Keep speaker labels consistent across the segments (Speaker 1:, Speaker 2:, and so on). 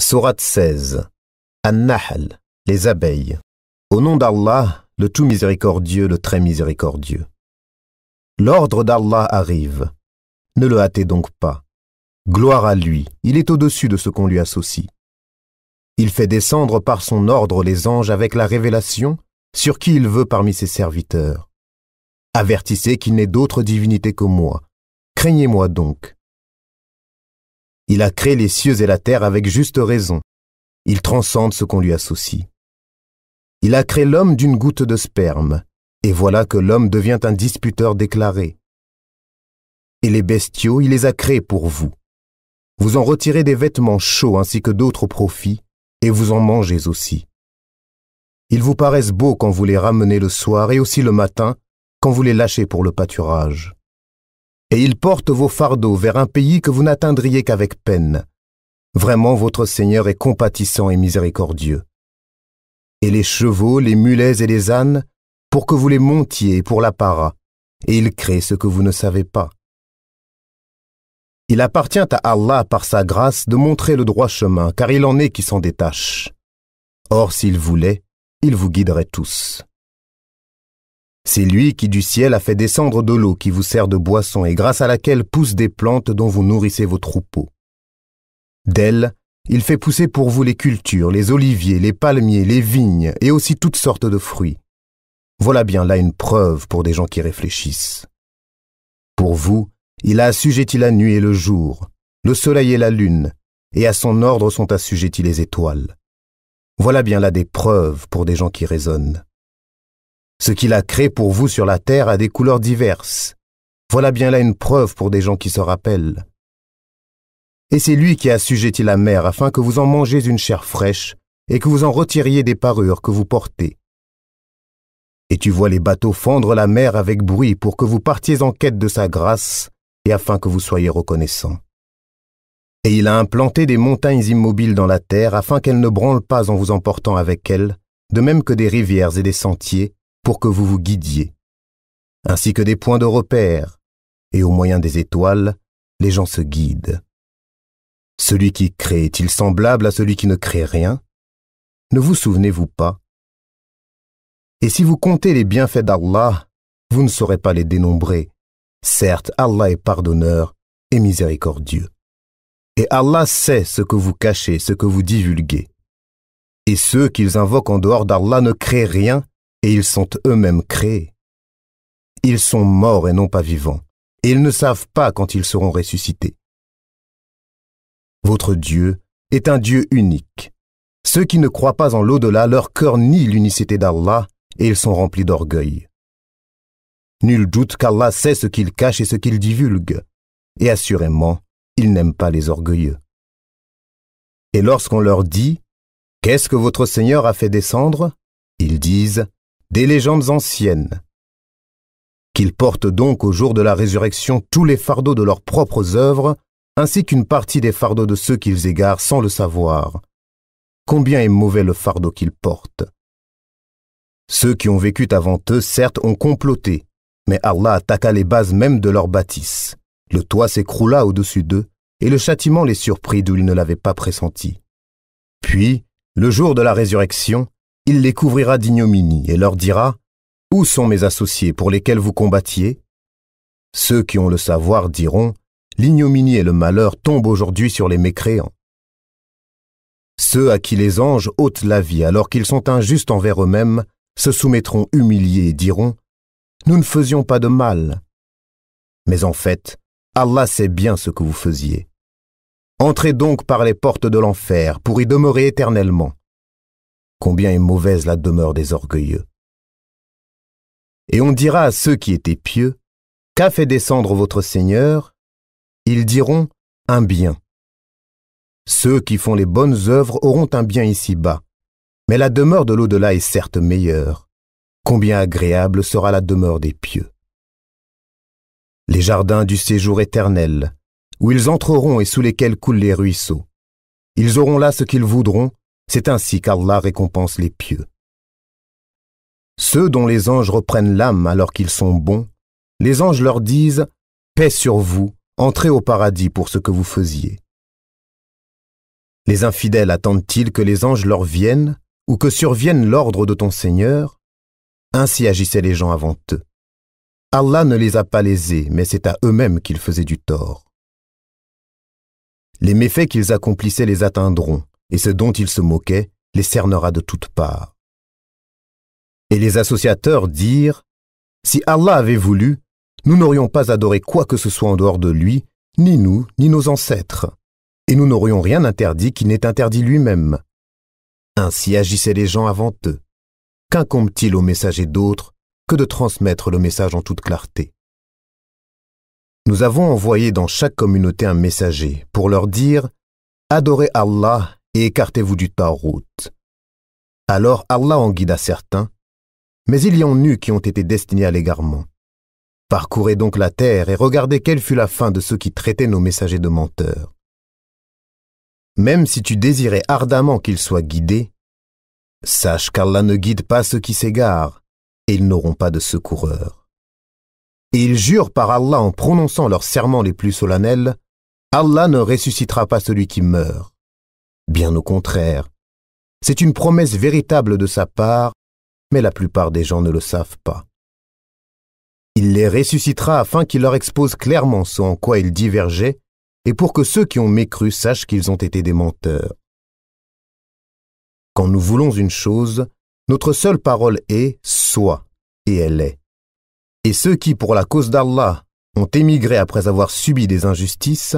Speaker 1: Sourate 16. An-Nahl, les abeilles. Au nom d'Allah, le tout miséricordieux, le très miséricordieux. L'ordre d'Allah arrive. Ne le hâtez donc pas. Gloire à lui, il est au-dessus de ce qu'on lui associe. Il fait descendre par son ordre les anges avec la révélation sur qui il veut parmi ses serviteurs. Avertissez qu'il n'est d'autre divinité que moi. Craignez-moi donc. Il a créé les cieux et la terre avec juste raison. Il transcende ce qu'on lui associe. Il a créé l'homme d'une goutte de sperme, et voilà que l'homme devient un disputeur déclaré. Et les bestiaux, il les a créés pour vous. Vous en retirez des vêtements chauds ainsi que d'autres profits, et vous en mangez aussi. Ils vous paraissent beaux quand vous les ramenez le soir et aussi le matin, quand vous les lâchez pour le pâturage. Et ils portent vos fardeaux vers un pays que vous n'atteindriez qu'avec peine. Vraiment, votre Seigneur est compatissant et miséricordieux. Et les chevaux, les mulets et les ânes, pour que vous les montiez pour l'apparat, et il crée ce que vous ne savez pas. Il appartient à Allah par sa grâce de montrer le droit chemin, car il en est qui s'en détache. Or, s'il voulait, il vous guiderait tous. C'est lui qui du ciel a fait descendre de l'eau qui vous sert de boisson et grâce à laquelle poussent des plantes dont vous nourrissez vos troupeaux. D'elle, il fait pousser pour vous les cultures, les oliviers, les palmiers, les vignes et aussi toutes sortes de fruits. Voilà bien là une preuve pour des gens qui réfléchissent. Pour vous, il a assujetti la nuit et le jour, le soleil et la lune, et à son ordre sont assujettis les étoiles. Voilà bien là des preuves pour des gens qui raisonnent. Ce qu'il a créé pour vous sur la terre a des couleurs diverses. Voilà bien là une preuve pour des gens qui se rappellent. Et c'est lui qui a assujetti la mer afin que vous en mangez une chair fraîche et que vous en retiriez des parures que vous portez. Et tu vois les bateaux fendre la mer avec bruit pour que vous partiez en quête de sa grâce et afin que vous soyez reconnaissants. Et il a implanté des montagnes immobiles dans la terre afin qu'elles ne branlent pas en vous emportant avec elles, de même que des rivières et des sentiers, pour que vous vous guidiez, ainsi que des points de repère, et au moyen des étoiles, les gens se guident. Celui qui crée est-il semblable à celui qui ne crée rien? Ne vous souvenez-vous pas? Et si vous comptez les bienfaits d'Allah, vous ne saurez pas les dénombrer. Certes, Allah est pardonneur et miséricordieux. Et Allah sait ce que vous cachez, ce que vous divulguez. Et ceux qu'ils invoquent en dehors d'Allah ne créent rien, et ils sont eux-mêmes créés. Ils sont morts et non pas vivants, et ils ne savent pas quand ils seront ressuscités. Votre Dieu est un Dieu unique. Ceux qui ne croient pas en l'au-delà, leur cœur nie l'unicité d'Allah, et ils sont remplis d'orgueil. Nul doute qu'Allah sait ce qu'il cache et ce qu'il divulgue, et assurément, il n'aime pas les orgueilleux. Et lorsqu'on leur dit « Qu'est-ce que votre Seigneur a fait descendre ?» ils disent « Des légendes anciennes. » Qu'ils portent donc au jour de la résurrection tous les fardeaux de leurs propres œuvres, ainsi qu'une partie des fardeaux de ceux qu'ils égarent sans le savoir. Combien est mauvais le fardeau qu'ils portent. Ceux qui ont vécu avant eux, certes, ont comploté, mais Allah attaqua les bases même de leur bâtisse. Le toit s'écroula au-dessus d'eux, et le châtiment les surprit d'où ils ne l'avaient pas pressenti. Puis, le jour de la résurrection, il les couvrira d'ignominie et leur dira « Où sont mes associés pour lesquels vous combattiez ?» Ceux qui ont le savoir diront « L'ignominie et le malheur tombent aujourd'hui sur les mécréants. » Ceux à qui les anges ôtent la vie alors qu'ils sont injustes envers eux-mêmes se soumettront humiliés et diront « Nous ne faisions pas de mal. » Mais en fait, Allah sait bien ce que vous faisiez. Entrez donc par les portes de l'enfer pour y demeurer éternellement. Combien est mauvaise la demeure des orgueilleux. Et on dira à ceux qui étaient pieux, « Qu'a fait descendre votre Seigneur ?» Ils diront, « Un bien. » Ceux qui font les bonnes œuvres auront un bien ici-bas, mais la demeure de l'au-delà est certes meilleure. Combien agréable sera la demeure des pieux. Les jardins du séjour éternel, où ils entreront et sous lesquels coulent les ruisseaux. Ils auront là ce qu'ils voudront, c'est ainsi qu'Allah récompense les pieux. Ceux dont les anges reprennent l'âme alors qu'ils sont bons, les anges leur disent « Paix sur vous, entrez au paradis pour ce que vous faisiez. » Les infidèles attendent-ils que les anges leur viennent ou que survienne l'ordre de ton Seigneur? Ainsi agissaient les gens avant eux. Allah ne les a pas lésés, mais c'est à eux-mêmes qu'ils faisaient du tort. Les méfaits qu'ils accomplissaient les atteindront, et ce dont ils se moquaient les cernera de toutes parts. Et les associateurs dirent, « Si Allah avait voulu, nous n'aurions pas adoré quoi que ce soit en dehors de lui, ni nous, ni nos ancêtres, et nous n'aurions rien interdit qu'il n'ait interdit lui-même. » Ainsi agissaient les gens avant eux. Qu'incombe-t-il aux messagers d'autres que de transmettre le message en toute clarté? Nous avons envoyé dans chaque communauté un messager pour leur dire « Adorez Allah et écartez-vous du tarout. » Alors Allah en guida certains, mais il y en eut qui ont été destinés à l'égarement. Parcourez donc la terre et regardez quelle fut la fin de ceux qui traitaient nos messagers de menteurs. Même si tu désirais ardemment qu'ils soient guidés, sache qu'Allah ne guide pas ceux qui s'égarent, et ils n'auront pas de secoureurs. Et ils jurent par Allah en prononçant leurs serments les plus solennels, Allah ne ressuscitera pas celui qui meurt. Bien au contraire, c'est une promesse véritable de sa part, mais la plupart des gens ne le savent pas. Il les ressuscitera afin qu'il leur expose clairement ce en quoi ils divergeaient, et pour que ceux qui ont mécru sachent qu'ils ont été des menteurs. Quand nous voulons une chose, notre seule parole est « soit », et elle est. Et ceux qui, pour la cause d'Allah, ont émigré après avoir subi des injustices,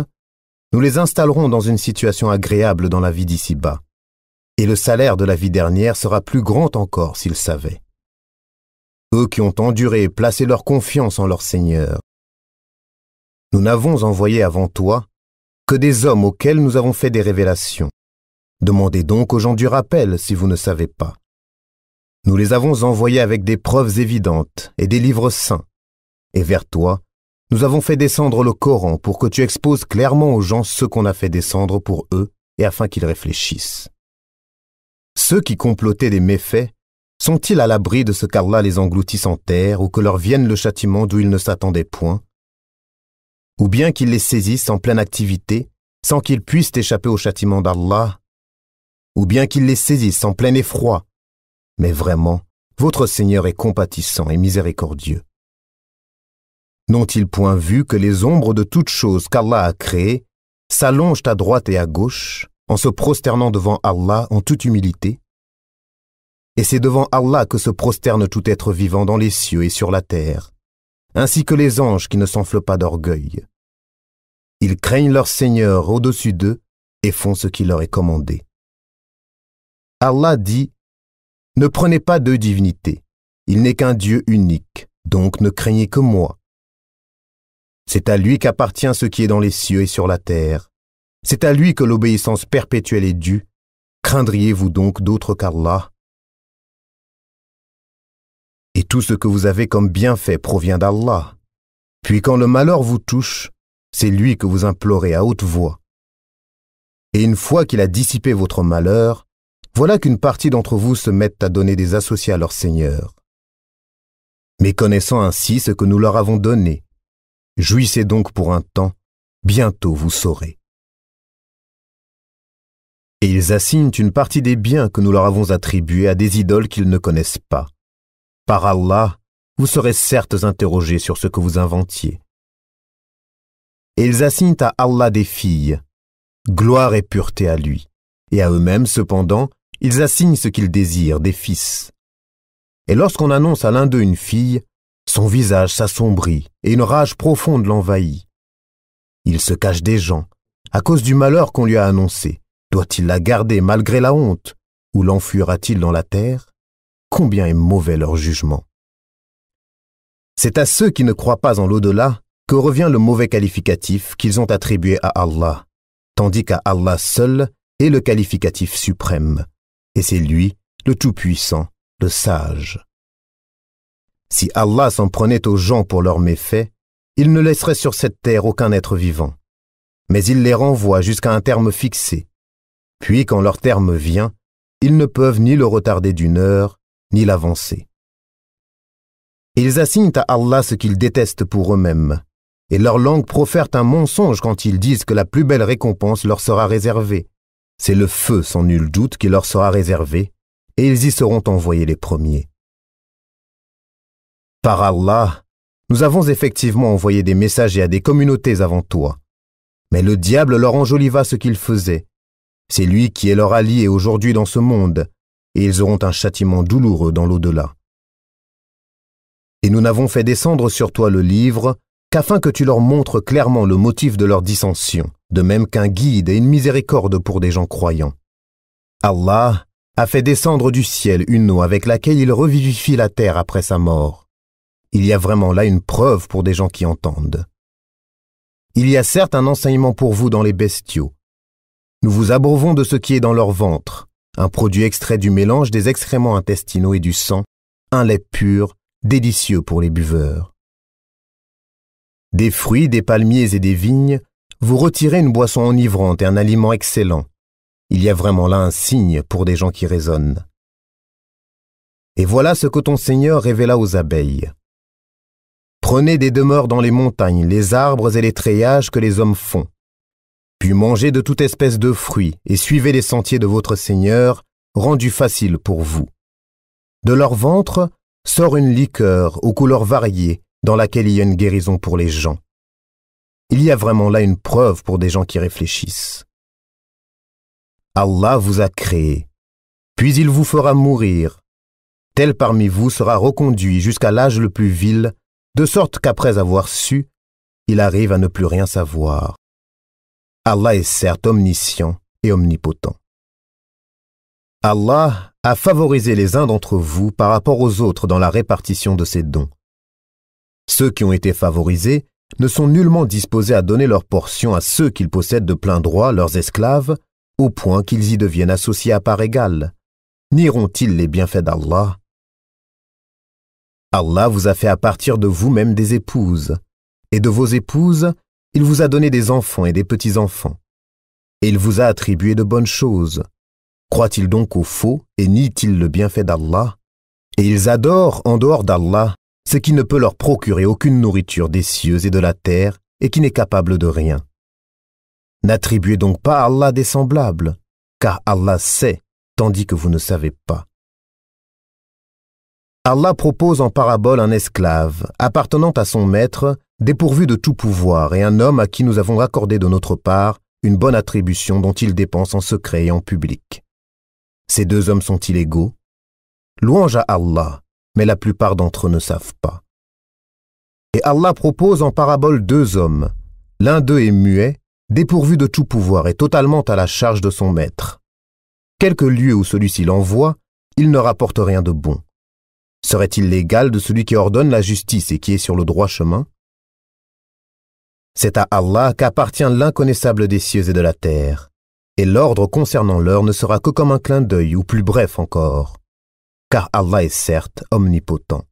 Speaker 1: nous les installerons dans une situation agréable dans la vie d'ici-bas. Et le salaire de la vie dernière sera plus grand encore s'ils savaient. Eux qui ont enduré et placé leur confiance en leur Seigneur. Nous n'avons envoyé avant toi que des hommes auxquels nous avons fait des révélations. Demandez donc aux gens du rappel si vous ne savez pas. Nous les avons envoyés avec des preuves évidentes et des livres saints. Et vers toi, nous avons fait descendre le Coran pour que tu exposes clairement aux gens ce qu'on a fait descendre pour eux et afin qu'ils réfléchissent. Ceux qui complotaient des méfaits, sont-ils à l'abri de ce qu'Allah les engloutisse en terre ou que leur vienne le châtiment d'où ils ne s'attendaient point? Ou bien qu'ils les saisissent en pleine activité, sans qu'ils puissent échapper au châtiment d'Allah? Ou bien qu'ils les saisissent en plein effroi? Mais vraiment, votre Seigneur est compatissant et miséricordieux. N'ont-ils point vu que les ombres de toutes choses qu'Allah a créées s'allongent à droite et à gauche, en se prosternant devant Allah en toute humilité? Et c'est devant Allah que se prosterne tout être vivant dans les cieux et sur la terre, ainsi que les anges qui ne s'enflent pas d'orgueil. Ils craignent leur Seigneur au-dessus d'eux et font ce qui leur est commandé. Allah dit, « Ne prenez pas deux divinités, il n'est qu'un Dieu unique, donc ne craignez que moi. C'est à lui qu'appartient ce qui est dans les cieux et sur la terre. C'est à lui que l'obéissance perpétuelle est due. Craindriez-vous donc d'autre qu'Allah? Et tout ce que vous avez comme bienfait provient d'Allah. Puis quand le malheur vous touche, c'est lui que vous implorez à haute voix. Et une fois qu'il a dissipé votre malheur, voilà qu'une partie d'entre vous se mettent à donner des associés à leur Seigneur. Méconnaissant ainsi ce que nous leur avons donné, jouissez donc pour un temps, bientôt vous saurez. Et ils assignent une partie des biens que nous leur avons attribués à des idoles qu'ils ne connaissent pas. Par Allah, vous serez certes interrogés sur ce que vous inventiez. Et ils assignent à Allah des filles, gloire et pureté à lui, et à eux-mêmes, cependant, ils assignent ce qu'ils désirent, des fils. Et lorsqu'on annonce à l'un d'eux une fille, son visage s'assombrit et une rage profonde l'envahit. Il se cache des gens, à cause du malheur qu'on lui a annoncé. Doit-il la garder malgré la honte, ou l'enfuira-t-il dans la terre? Combien est mauvais leur jugement. C'est à ceux qui ne croient pas en l'au-delà que revient le mauvais qualificatif qu'ils ont attribué à Allah, tandis qu'à Allah seul est le qualificatif suprême, et c'est lui, le Tout-Puissant, le Sage. Si Allah s'en prenait aux gens pour leurs méfaits, il ne laisserait sur cette terre aucun être vivant, mais il les renvoie jusqu'à un terme fixé. Puis, quand leur terme vient, ils ne peuvent ni le retarder d'une heure, ni l'avancer. Ils assignent à Allah ce qu'ils détestent pour eux-mêmes, et leur langue profère un mensonge quand ils disent que la plus belle récompense leur sera réservée. C'est le feu sans nul doute qui leur sera réservé, et ils y seront envoyés les premiers. Par Allah, nous avons effectivement envoyé des messagers à des communautés avant toi. Mais le diable leur enjoliva ce qu'ils faisaient. C'est lui qui est leur allié aujourd'hui dans ce monde, et ils auront un châtiment douloureux dans l'au-delà. Et nous n'avons fait descendre sur toi le livre qu'afin que tu leur montres clairement le motif de leur dissension, de même qu'un guide et une miséricorde pour des gens croyants. Allah a fait descendre du ciel une eau avec laquelle il revivifie la terre après sa mort. Il y a vraiment là une preuve pour des gens qui entendent. Il y a certes un enseignement pour vous dans les bestiaux. Nous vous abreuvons de ce qui est dans leur ventre, un produit extrait du mélange des excréments intestinaux et du sang, un lait pur, délicieux pour les buveurs. Des fruits, des palmiers et des vignes, vous retirez une boisson enivrante et un aliment excellent. Il y a vraiment là un signe pour des gens qui raisonnent. Et voilà ce que ton Seigneur révéla aux abeilles. Prenez des demeures dans les montagnes, les arbres et les treillages que les hommes font. Puis mangez de toute espèce de fruits et suivez les sentiers de votre Seigneur, rendus faciles pour vous. De leur ventre sort une liqueur aux couleurs variées dans laquelle il y a une guérison pour les gens. Il y a vraiment là une preuve pour des gens qui réfléchissent. Allah vous a créé, puis il vous fera mourir. Tel parmi vous sera reconduit jusqu'à l'âge le plus vil, de sorte qu'après avoir su, il arrive à ne plus rien savoir. Allah est certes omniscient et omnipotent. Allah a favorisé les uns d'entre vous par rapport aux autres dans la répartition de ses dons. Ceux qui ont été favorisés ne sont nullement disposés à donner leur portion à ceux qu'ils possèdent de plein droit, leurs esclaves, au point qu'ils y deviennent associés à part égale. Nieront-ils les bienfaits d'Allah? Allah vous a fait à partir de vous-même des épouses, et de vos épouses, il vous a donné des enfants et des petits-enfants. Et il vous a attribué de bonnes choses. Croient-ils donc au faux et nient-ils le bienfait d'Allah? Et ils adorent, en dehors d'Allah, ce qui ne peut leur procurer aucune nourriture des cieux et de la terre et qui n'est capable de rien. N'attribuez donc pas à Allah des semblables, car Allah sait, tandis que vous ne savez pas. Allah propose en parabole un esclave, appartenant à son maître, dépourvu de tout pouvoir, et un homme à qui nous avons accordé de notre part une bonne attribution dont il dépense en secret et en public. Ces deux hommes sont-ils égaux? Louange à Allah, mais la plupart d'entre eux ne savent pas. Et Allah propose en parabole deux hommes. L'un d'eux est muet, dépourvu de tout pouvoir et totalement à la charge de son maître. Quelque lieu où celui-ci l'envoie, il ne rapporte rien de bon. Serait-il l'égal de celui qui ordonne la justice et qui est sur le droit chemin? C'est à Allah qu'appartient l'inconnaissable des cieux et de la terre, et l'ordre concernant l'heure ne sera que comme un clin d'œil ou plus bref encore, car Allah est certes omnipotent.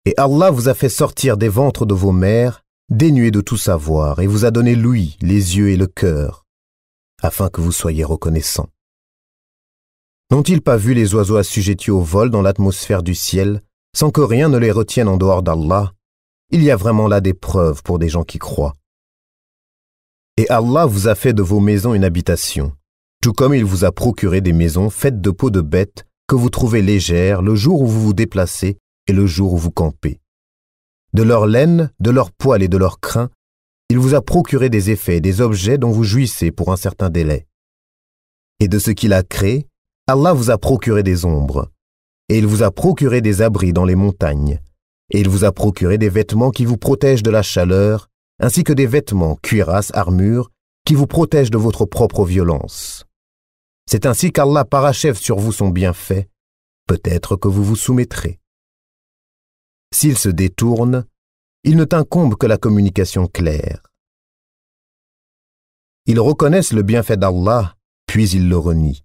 Speaker 1: Et Allah vous a fait sortir des ventres de vos mères, dénués de tout savoir, et vous a donné l'ouïe, les yeux et le cœur, afin que vous soyez reconnaissants. N'ont-ils pas vu les oiseaux assujettis au vol dans l'atmosphère du ciel, sans que rien ne les retienne en dehors d'Allah? Il y a vraiment là des preuves pour des gens qui croient. Et Allah vous a fait de vos maisons une habitation, tout comme il vous a procuré des maisons faites de peaux de bêtes que vous trouvez légères le jour où vous vous déplacez et le jour où vous campez. De leur laine, de leur poil et de leur crin, il vous a procuré des effets et des objets dont vous jouissez pour un certain délai. Et de ce qu'il a créé, Allah vous a procuré des ombres, et il vous a procuré des abris dans les montagnes, et il vous a procuré des vêtements qui vous protègent de la chaleur, ainsi que des vêtements, cuirasses, armures, qui vous protègent de votre propre violence. C'est ainsi qu'Allah parachève sur vous son bienfait, peut-être que vous vous soumettrez. S'il se détourne, il ne t'incombe que la communication claire. Ils reconnaissent le bienfait d'Allah, puis ils le renient,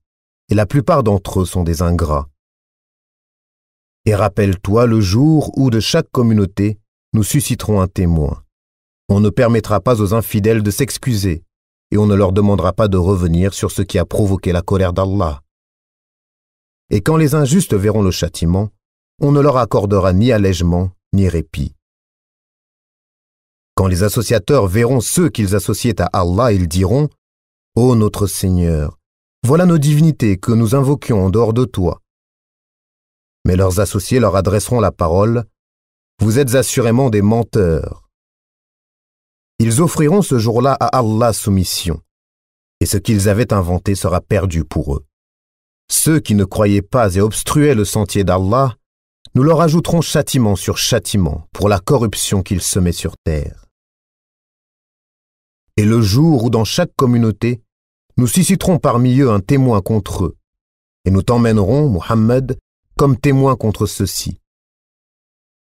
Speaker 1: et la plupart d'entre eux sont des ingrats. Et rappelle-toi le jour où de chaque communauté nous susciterons un témoin. On ne permettra pas aux infidèles de s'excuser, et on ne leur demandera pas de revenir sur ce qui a provoqué la colère d'Allah. Et quand les injustes verront le châtiment, on ne leur accordera ni allègement ni répit. Quand les associateurs verront ceux qu'ils associaient à Allah, ils diront Ô notre Seigneur, voilà nos divinités que nous invoquions en dehors de toi. Mais leurs associés leur adresseront la parole. Vous êtes assurément des menteurs. Ils offriront ce jour-là à Allah soumission, et ce qu'ils avaient inventé sera perdu pour eux. Ceux qui ne croyaient pas et obstruaient le sentier d'Allah, nous leur ajouterons châtiment sur châtiment pour la corruption qu'ils semaient sur terre. Et le jour où dans chaque communauté, nous susciterons parmi eux un témoin contre eux, et nous t'emmènerons, Muhammad, comme témoin contre ceux-ci.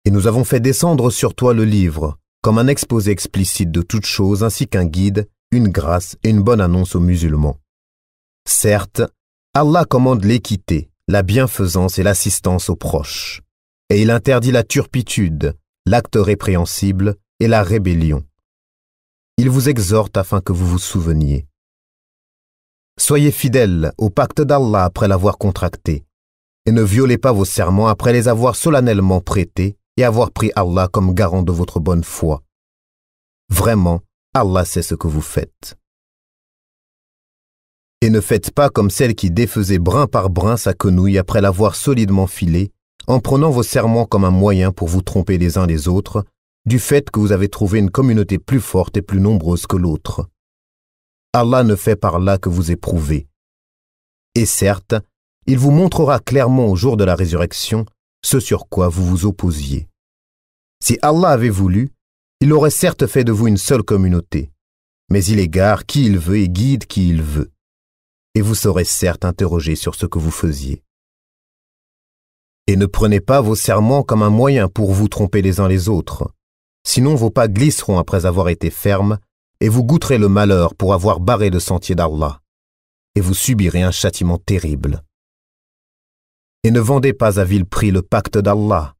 Speaker 1: Et nous avons fait descendre sur toi le livre, comme un exposé explicite de toutes choses, ainsi qu'un guide, une grâce et une bonne annonce aux musulmans. Certes, Allah commande l'équité, la bienfaisance et l'assistance aux proches, et il interdit la turpitude, l'acte répréhensible et la rébellion. Il vous exhorte afin que vous vous souveniez. Soyez fidèles au pacte d'Allah après l'avoir contracté, et ne violez pas vos serments après les avoir solennellement prêtés et avoir pris Allah comme garant de votre bonne foi. Vraiment, Allah sait ce que vous faites. Et ne faites pas comme celle qui défaisait brin par brin sa quenouille après l'avoir solidement filée, en prenant vos serments comme un moyen pour vous tromper les uns les autres, du fait que vous avez trouvé une communauté plus forte et plus nombreuse que l'autre. Allah ne fait par là que vous éprouver. Et certes, il vous montrera clairement au jour de la résurrection ce sur quoi vous vous opposiez. Si Allah avait voulu, il aurait certes fait de vous une seule communauté, mais il égare qui il veut et guide qui il veut. Et vous serez certes interrogés sur ce que vous faisiez. Et ne prenez pas vos serments comme un moyen pour vous tromper les uns les autres, sinon vos pas glisseront après avoir été fermes, et vous goûterez le malheur pour avoir barré le sentier d'Allah, et vous subirez un châtiment terrible. Et ne vendez pas à vil prix le pacte d'Allah.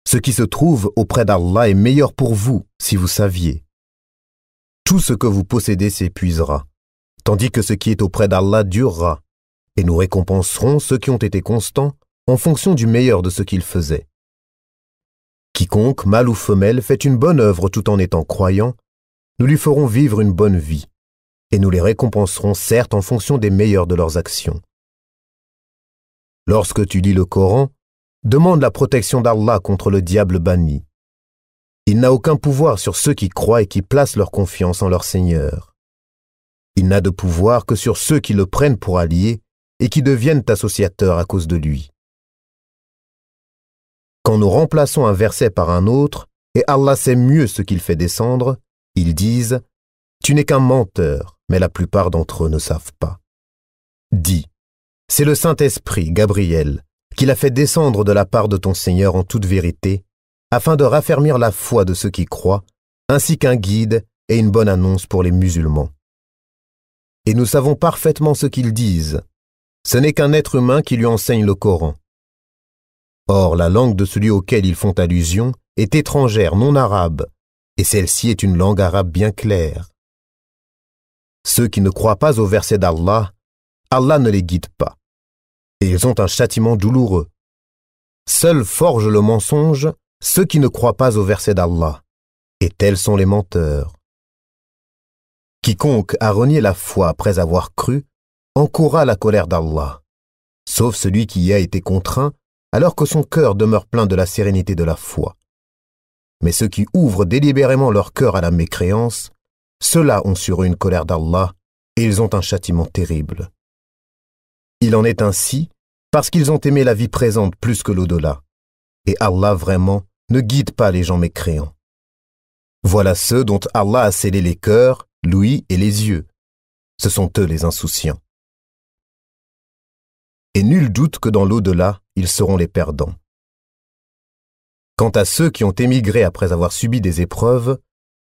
Speaker 1: Ce qui se trouve auprès d'Allah est meilleur pour vous, si vous saviez. Tout ce que vous possédez s'épuisera, tandis que ce qui est auprès d'Allah durera, et nous récompenserons ceux qui ont été constants en fonction du meilleur de ce qu'ils faisaient. Quiconque, mâle ou femelle, fait une bonne œuvre tout en étant croyant, nous lui ferons vivre une bonne vie, et nous les récompenserons certes en fonction des meilleurs de leurs actions. Lorsque tu lis le Coran, demande la protection d'Allah contre le diable banni. Il n'a aucun pouvoir sur ceux qui croient et qui placent leur confiance en leur Seigneur. Il n'a de pouvoir que sur ceux qui le prennent pour allié et qui deviennent associateurs à cause de lui. Quand nous remplaçons un verset par un autre, et Allah sait mieux ce qu'il fait descendre, ils disent « Tu n'es qu'un menteur », mais la plupart d'entre eux ne savent pas. Dis, c'est le Saint-Esprit, Gabriel, qui l'a fait descendre de la part de ton Seigneur en toute vérité, afin de raffermir la foi de ceux qui croient, ainsi qu'un guide et une bonne annonce pour les musulmans. Et nous savons parfaitement ce qu'ils disent. Ce n'est qu'un être humain qui lui enseigne le Coran. Or, la langue de celui auquel ils font allusion est étrangère, non arabe, et celle-ci est une langue arabe bien claire. Ceux qui ne croient pas au verset d'Allah, Allah ne les guide pas, et ils ont un châtiment douloureux. Seuls forgent le mensonge ceux qui ne croient pas au verset d'Allah, et tels sont les menteurs. Quiconque a renié la foi après avoir cru, encourra la colère d'Allah, sauf celui qui y a été contraint, alors que son cœur demeure plein de la sérénité de la foi. Mais ceux qui ouvrent délibérément leur cœur à la mécréance, ceux-là ont sur eux une colère d'Allah, et ils ont un châtiment terrible. Il en est ainsi parce qu'ils ont aimé la vie présente plus que l'au-delà, et Allah vraiment ne guide pas les gens mécréants. Voilà ceux dont Allah a scellé les cœurs, l'ouïe et les yeux. Ce sont eux les insouciants. Et nul doute que dans l'au-delà, ils seront les perdants. Quant à ceux qui ont émigré après avoir subi des épreuves,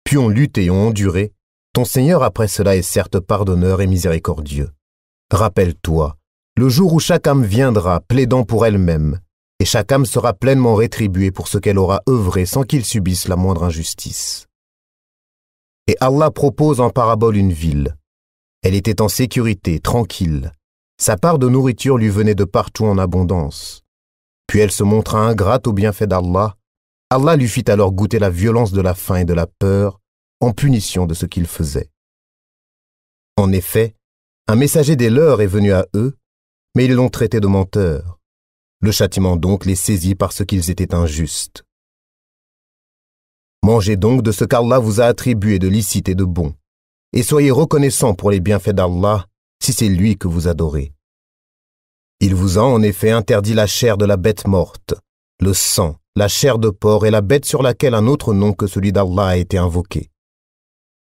Speaker 1: puis ont lutté et ont enduré, ton Seigneur après cela est certes pardonneur et miséricordieux. Rappelle-toi, le jour où chaque âme viendra plaidant pour elle-même, et chaque âme sera pleinement rétribuée pour ce qu'elle aura œuvré sans qu'il subisse la moindre injustice. Et Allah propose en parabole une ville. Elle était en sécurité, tranquille. Sa part de nourriture lui venait de partout en abondance. Puis elle se montra ingrate au bienfait d'Allah. Allah lui fit alors goûter la violence de la faim et de la peur, en punition de ce qu'il faisait. En effet, Un messager des leurs est venu à eux, mais ils l'ont traité de menteur. Le châtiment donc les saisit parce qu'ils étaient injustes. Mangez donc de ce qu'Allah vous a attribué de licite et de bon, et soyez reconnaissants pour les bienfaits d'Allah si c'est lui que vous adorez. Il vous a en effet interdit la chair de la bête morte, le sang, la chair de porc et la bête sur laquelle un autre nom que celui d'Allah a été invoqué.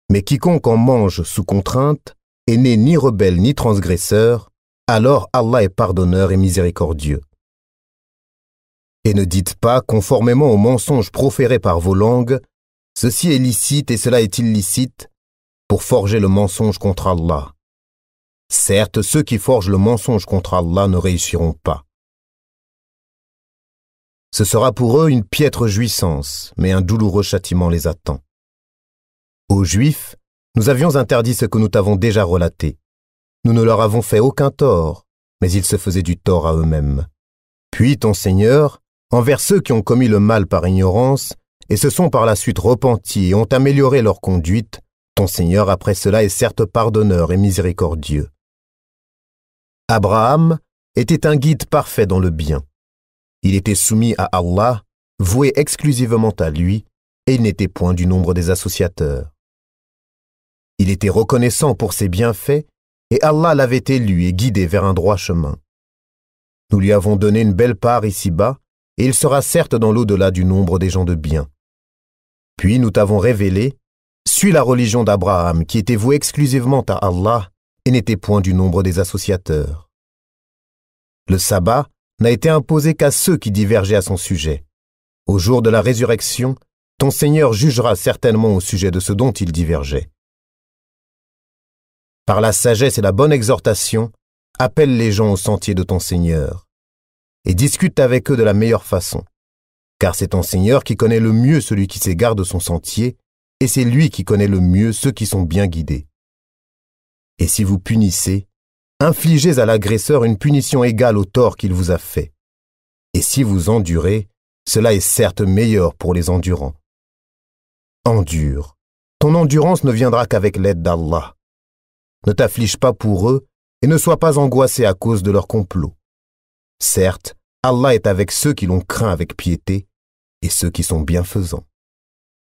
Speaker 1: Mais quiconque en mange sous contrainte et n'est ni rebelle ni transgresseur, alors Allah est pardonneur et miséricordieux. Et ne dites pas, conformément aux mensonges proférés par vos langues, ceci est licite et cela est illicite, pour forger le mensonge contre Allah. Certes, ceux qui forgent le mensonge contre Allah ne réussiront pas. Ce sera pour eux une piètre jouissance, mais un douloureux châtiment les attend. Aux Juifs, nous avions interdit ce que nous t'avons déjà relaté. Nous ne leur avons fait aucun tort, mais ils se faisaient du tort à eux-mêmes. Puis ton Seigneur, envers ceux qui ont commis le mal par ignorance et se sont par la suite repentis et ont amélioré leur conduite, ton Seigneur après cela est certes pardonneur et miséricordieux. Abraham était un guide parfait dans le bien. Il était soumis à Allah, voué exclusivement à lui, et il n'était point du nombre des associateurs. Il était reconnaissant pour ses bienfaits, et Allah l'avait élu et guidé vers un droit chemin. Nous lui avons donné une belle part ici-bas, et il sera certes dans l'au-delà du nombre des gens de bien. Puis nous t'avons révélé, suis la religion d'Abraham qui était vouée exclusivement à Allah et n'était point du nombre des associateurs. Le sabbat n'a été imposé qu'à ceux qui divergeaient à son sujet. Au jour de la résurrection, ton Seigneur jugera certainement au sujet de ce dont ils divergeaient. Par la sagesse et la bonne exhortation, appelle les gens au sentier de ton Seigneur et discute avec eux de la meilleure façon, car c'est ton Seigneur qui connaît le mieux celui qui s'égare de son sentier, et c'est lui qui connaît le mieux ceux qui sont bien guidés. Et si vous punissez, infligez à l'agresseur une punition égale au tort qu'il vous a fait. Et si vous endurez, cela est certes meilleur pour les endurants. Endure. Ton endurance ne viendra qu'avec l'aide d'Allah. Ne t'afflige pas pour eux et ne sois pas angoissé à cause de leur complot. Certes, Allah est avec ceux qui l'ont craint avec piété et ceux qui sont bienfaisants.